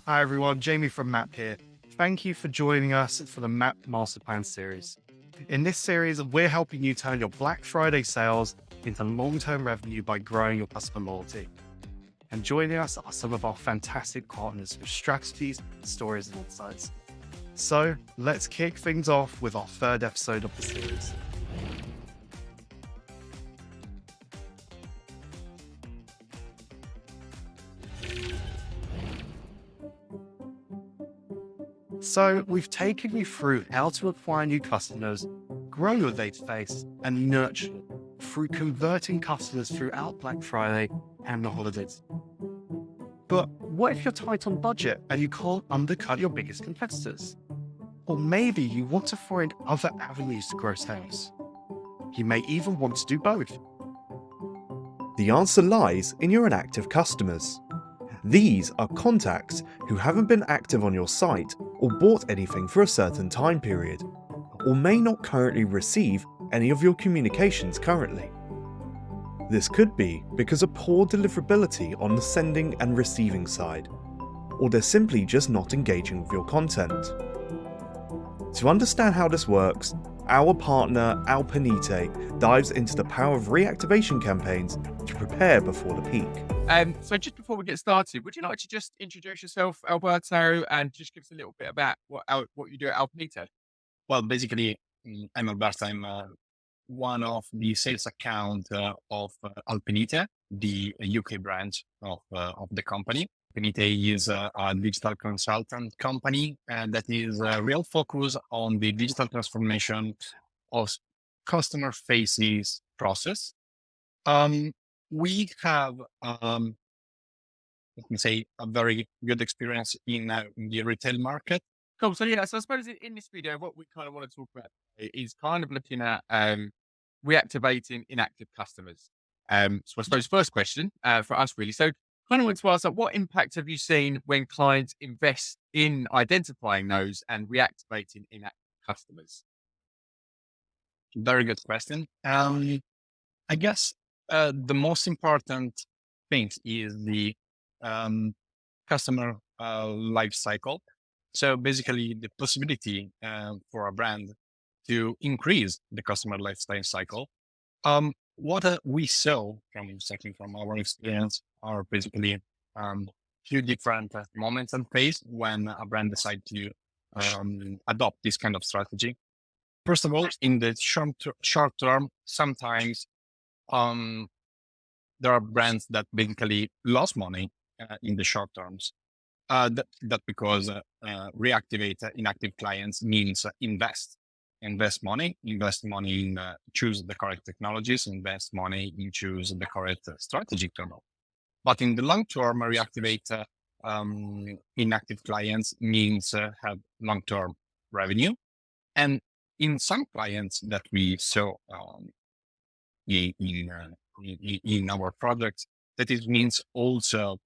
Hi everyone, Jamie from Mapp here. Thank you for joining us for the Mapp Masterplan series. In this series, we're helping you turn your Black Friday sales into long-term revenue by growing your customer loyalty. And joining us are some of our fantastic partners with strategies, stories, and insights. So let's kick things off with our third episode of the series. So we've taken you through how to acquire new customers, grow your database, and nurture it through converting customers throughout Black Friday and the holidays. But what if you're tight on budget and you can't undercut your biggest competitors? Or maybe you want to find other avenues to grow sales. You may even want to do both. The answer lies in your inactive customers. These are contacts who haven't been active on your site or bought anything for a certain time period, or may not currently receive any of your communications currently. This could be because of poor deliverability on the sending and receiving side, or they're simply just not engaging with your content. To understand how this works, our partner Alpenite dives into the power of reactivation campaigns to prepare before the peak. So just before we get started, would you like to just introduce yourself, Alberto, and just give us a little bit about what you do at Alpenite? Well, basically, I'm Alberto. I'm one of the sales account of Alpenite, the UK branch of the company. Alpenite is a digital consultant company that is real focus on the digital transformation of customer faces process. We have, let me say, a very good experience in the retail market. Cool. So yeah, so I suppose in this video, what we kind of want to talk about is kind of looking at reactivating inactive customers. So I suppose first question for us really. So kind of want to ask, like, what impact have you seen when clients invest in identifying those and reactivating inactive customers? Very good question. I guess the most important thing is the customer life cycle. So basically, the possibility for a brand to increase the customer lifetime cycle. What we saw from our experience are basically few different moments and phase when a brand decides to adopt this kind of strategy. First of all, in the short term, sometimes there are brands that basically lost money in the short terms. That because reactivate inactive clients means invest money in choose the correct technologies, invest money in choose the correct strategy to know. But in the long term, reactivate inactive clients means have long-term revenue. And in some clients that we saw in our projects, that it means also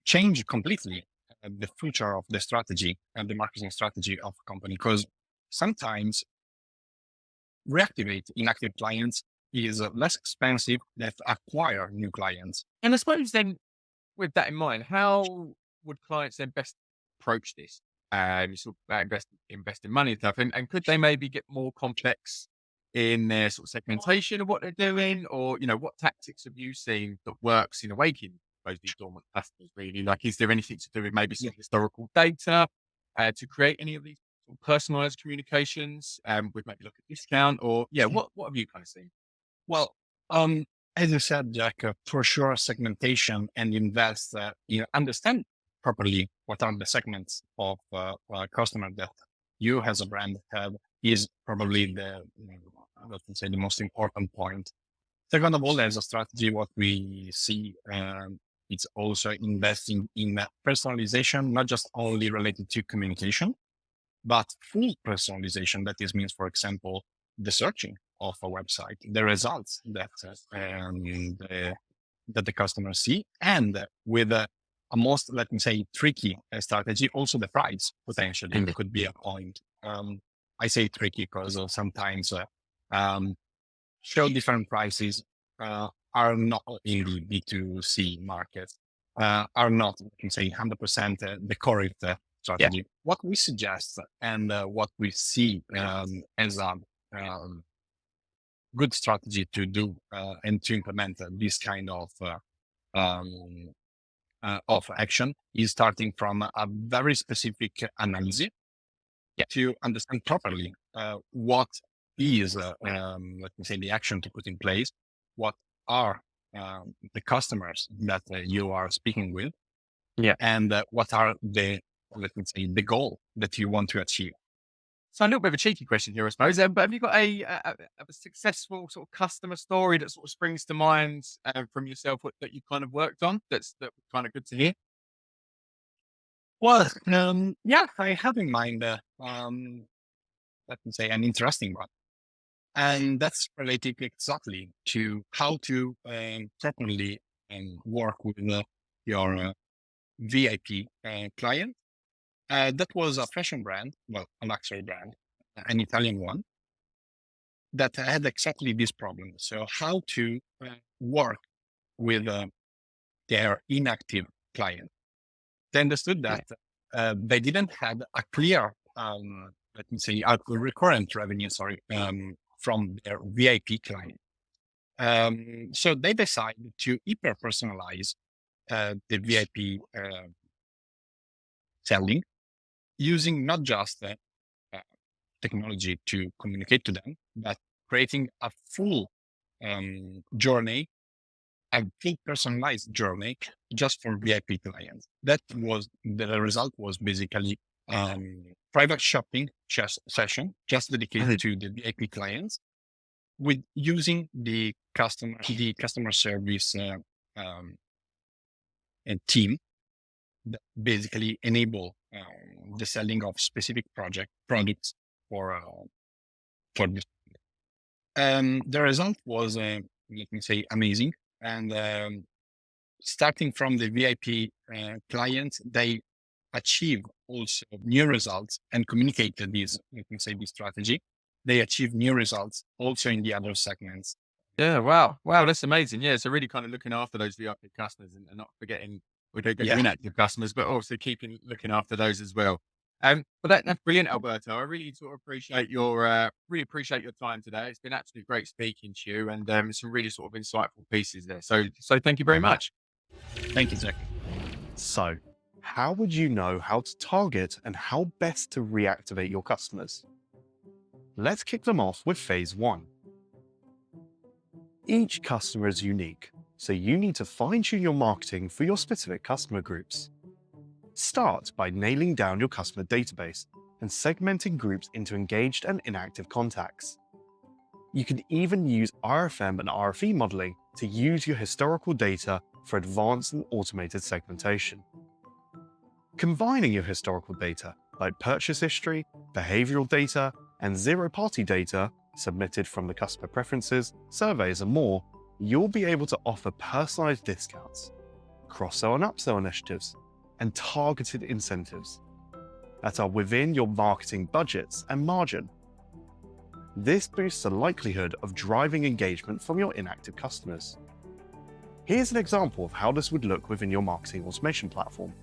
change completely the future of the strategy and the marketing strategy of a company. Because sometimes reactivate inactive clients is less expensive than acquire new clients. And I suppose then, with that in mind, how would clients then best approach this? Sort of investing money and stuff, and could they maybe get more complex in their sort of segmentation of what they're doing, or what tactics have you seen that works in awakening these dormant customers? Really, like, is there anything to do with maybe some historical data to create any of these sort of personalized communications with maybe like a discount, or what have you kind of seen? Well, as you said, Jack, for sure, segmentation and invest, understand properly what are the segments of customer that you as a brand have is probably let's say the most important point. Second of all, as a strategy, what we see, it's also investing in personalization, not just only related to communication, but full personalization. That is means, for example, the searching of a website, the results that the customers see, and with a most, let me say, tricky strategy, also the price potentially could be a point. I say tricky because sometimes show different prices are not in the B2C market. are not, you can say, 100% the correct strategy. What we suggest and what we see as a good strategy to do and to implement this kind um, of action is starting from a very specific analysis to understand properly what is, let me say, the action to put in place, what are the customers that you are speaking with, and what are the, let me say, the goal that you want to achieve. So a little bit of a cheeky question here, I suppose. But have you got a successful sort of customer story that sort of springs to mind from yourself that you kind of worked on? That's kind of good to hear. Well, yeah, I have in mind, let me say, an interesting one. And that's related exactly to how to properly work with your VIP client. That was a fashion brand, well, a luxury brand, an Italian one, that had exactly this problem. So how to work with their inactive client. They understood that they didn't have a clear, let me say, a recurrent revenue, from their VIP client. So they decided to hyper personalize the VIP selling using not just technology to communicate to them, but creating a full journey, a full personalized journey just for VIP clients. That was the result was basically private shopping session just dedicated to the VIP clients with using the customer service and team that basically enable the selling of specific products for this. The result was, let me say, amazing. And starting from the VIP clients, they achieve also new results and communicated this, let me say, this strategy. They achieve new results also in the other segments. Yeah, wow. Wow, that's amazing. Yeah, so really kind of looking after those VIP customers and not forgetting we don't get your inactive customers, but also looking after those as well. But that's brilliant, Alberto. I really sort of appreciate your time today. It's been absolutely great speaking to you and some really sort of insightful pieces there. So thank you very much. Thank you, Zach. So, how would you know how to target and how best to reactivate your customers? Let's kick them off with phase 1. Each customer is unique, so you need to fine-tune your marketing for your specific customer groups. Start by nailing down your customer database and segmenting groups into engaged and inactive contacts. You can even use RFM and RFE modeling to use your historical data for advanced and automated segmentation. Combining your historical data, like purchase history, behavioral data, and zero-party data submitted from the customer preferences, surveys, and more, you'll be able to offer personalized discounts, cross-sell and upsell initiatives, and targeted incentives that are within your marketing budgets and margin. This boosts the likelihood of driving engagement from your inactive customers. Here's an example of how this would look within your marketing automation platform,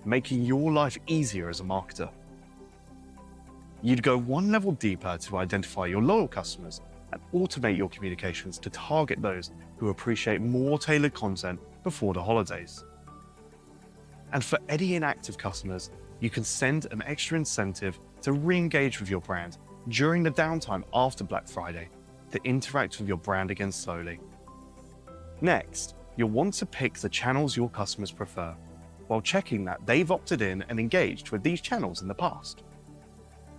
making your life easier as a marketer. You'd go one level deeper to identify your loyal customers and automate your communications to target those who appreciate more tailored content before the holidays. And for any inactive customers, you can send an extra incentive to re-engage with your brand during the downtime after Black Friday to interact with your brand again slowly. Next, you'll want to pick the channels your customers prefer, while checking that they've opted in and engaged with these channels in the past.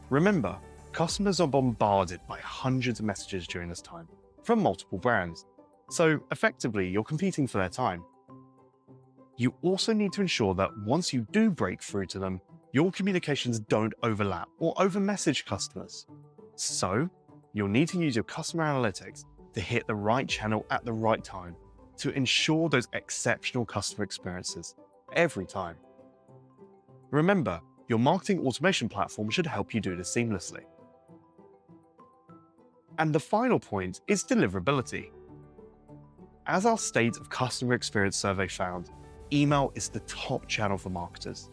Remember, customers are bombarded by hundreds of messages during this time from multiple brands, so effectively you're competing for their time. You also need to ensure that once you do break through to them, your communications don't overlap or over-message customers. So, you'll need to use your customer analytics to hit the right channel at the right time to ensure those exceptional customer experiences every time. Remember, your marketing automation platform should help you do this seamlessly. And the final point is deliverability. As our State of Customer Experience survey found, email is the top channel for marketers,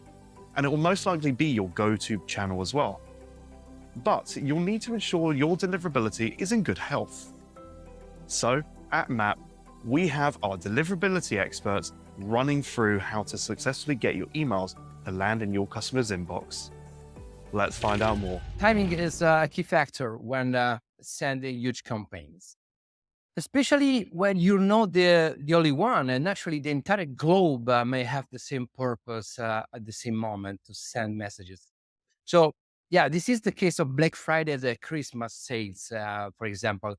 and it will most likely be your go-to channel as well. But you'll need to ensure your deliverability is in good health. So at Mapp, we have our deliverability experts running through how to successfully get your emails to land in your customer's inbox. Let's find out more. Timing is a key factor when sending huge campaigns, especially when you're not the only one, and actually the entire globe may have the same purpose at the same moment to send messages. So yeah, this is the case of Black Friday, the Christmas sales, for example.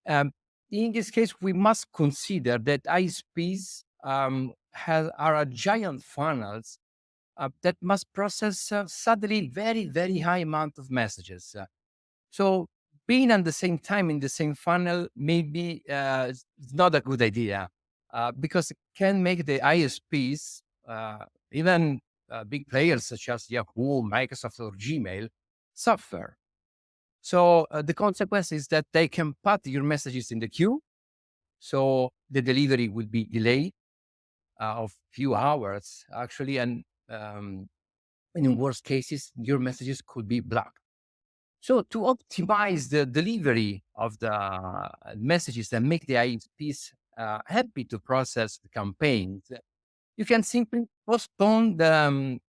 In this case, we must consider that ISPs are a giant funnels that must process suddenly very, very high amount of messages. So being at the same time in the same funnel maybe is not a good idea because it can make the ISPs, even big players such as Yahoo, Microsoft, or Gmail, suffer. So the consequence is that they can put your messages in the queue. So the delivery will be delayed of few hours actually. And in worst cases, your messages could be blocked. So to optimize the delivery of the messages and make the ISPs happy to process the campaigns, you can simply postpone the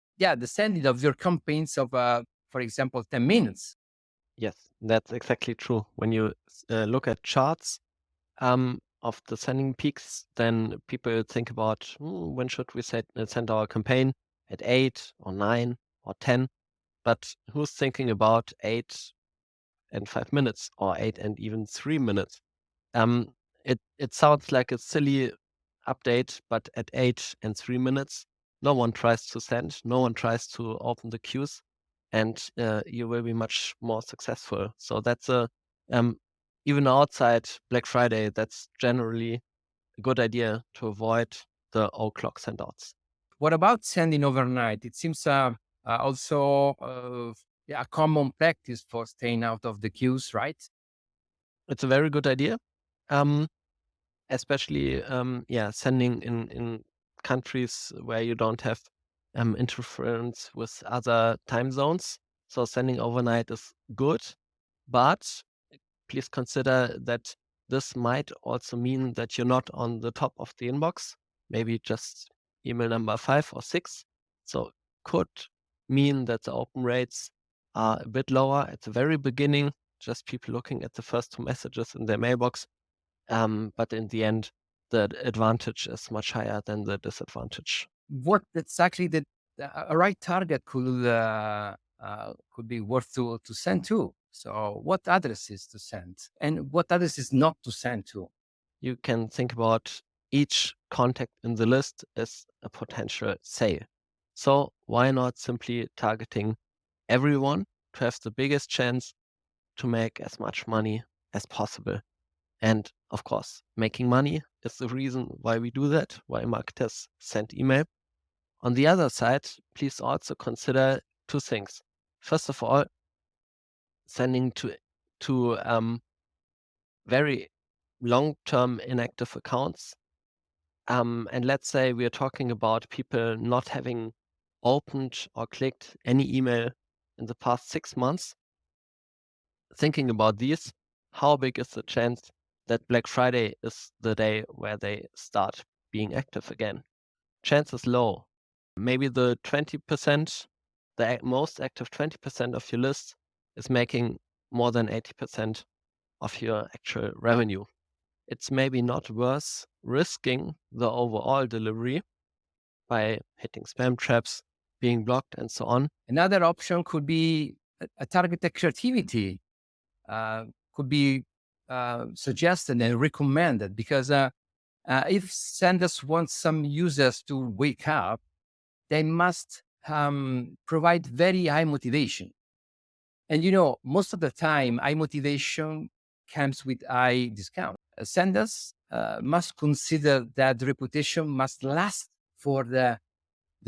sending of your campaigns of, for example, 10 minutes. Yes, that's exactly true. When you look at charts of the sending peaks, then people think about when should we send our campaign at 8 or 9 or 10. But who's thinking about 8 and 5 minutes or 8 and even 3 minutes? It sounds like a silly update, but at 8 and 3 minutes, no one tries to send, no one tries to open the queues, and you will be much more successful. So that's even outside Black Friday, that's generally a good idea to avoid the o'clock sendouts. What about sending overnight? It seems also a common practice for staying out of the queues, right? It's a very good idea, especially sending in countries where you don't have interference with other time zones. So sending overnight is good, but please consider that this might also mean that you're not on the top of the inbox, maybe just email number 5 or 6. So could mean that the open rates are a bit lower at the very beginning, just people looking at the first 2 messages in their mailbox. But in the end, the advantage is much higher than the disadvantage. What exactly a right target could be worth to send to? So what addresses to send and what addresses not to send to? You can think about each contact in the list as a potential sale. So why not simply targeting everyone to have the biggest chance to make as much money as possible? And of course, making money is the reason why we do that, why marketers send email. On the other side, please also consider 2 things. First of all, sending to very long-term inactive accounts. And let's say we are talking about people not having opened or clicked any email in the past 6 months. Thinking about these, how big is the chance that Black Friday is the day where they start being active again? Chance is low. Maybe the 20%, the most active 20% of your list is making more than 80% of your actual revenue. It's maybe not worth risking the overall delivery by hitting spam traps, being blocked, and so on. Another option could be a targeted creativity, could be suggested and recommended because if senders want some users to wake up, they must provide very high motivation. And most of the time, high motivation comes with high discount. Senders must consider that the reputation must last for the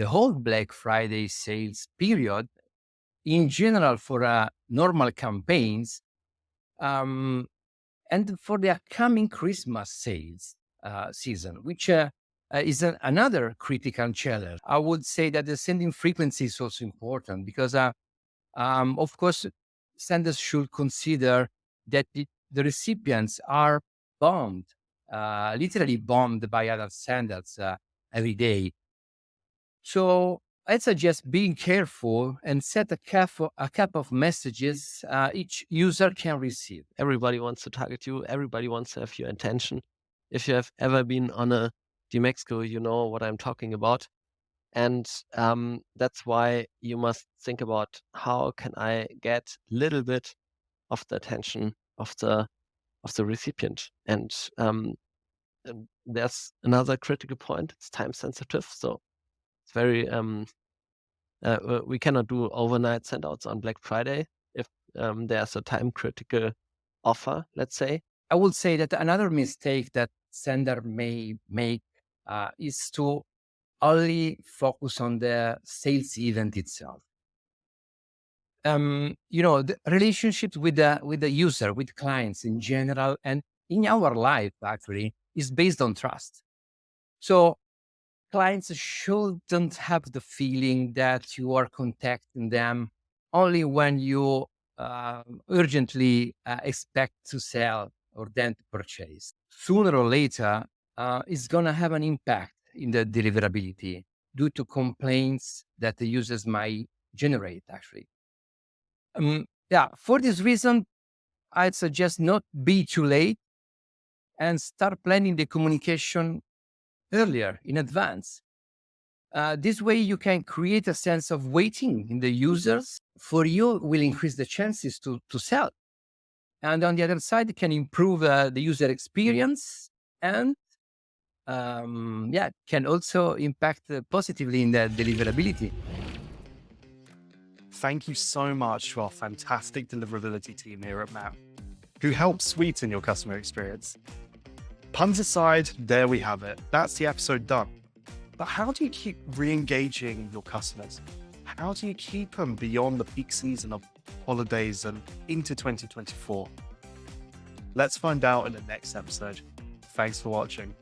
whole Black Friday sales period. In general, for normal campaigns, and for the upcoming Christmas sales season, which is another critical challenge. I would say that the sending frequency is also important because, of course, senders should consider that the recipients are bombed, literally bombed by other senders every day. So I suggest being careful and set a cap of messages each user can receive. Everybody wants to target you. Everybody wants to have your attention. If you have ever been on a DMEXCO, you know what I'm talking about. And that's why you must think about how can I get a little bit of the attention of the recipient. And there's another critical point. It's time sensitive, so it's very we cannot do overnight sendouts on Black Friday if there's a time critical offer, let's say. I would say that another mistake that sender may make is to only focus on the sales event itself. The relationships with the user, with clients in general, and in our life actually is based on trust. So clients shouldn't have the feeling that you are contacting them only when you urgently expect to sell or then to purchase. Sooner or later, it's going to have an impact in the deliverability due to complaints that the users might generate, actually. For this reason, I'd suggest not be too late and start planning the communication earlier in advance. This way, you can create a sense of waiting in the users. For you, will increase the chances to sell. And on the other side, it can improve the user experience and can also impact positively in the deliverability. Thank you so much to our fantastic deliverability team here at Mapp, who help sweeten your customer experience. Puns aside, there we have it. That's the episode done. But how do you keep re-engaging your customers? How do you keep them beyond the peak season of holidays and into 2024? Let's find out in the next episode. Thanks for watching.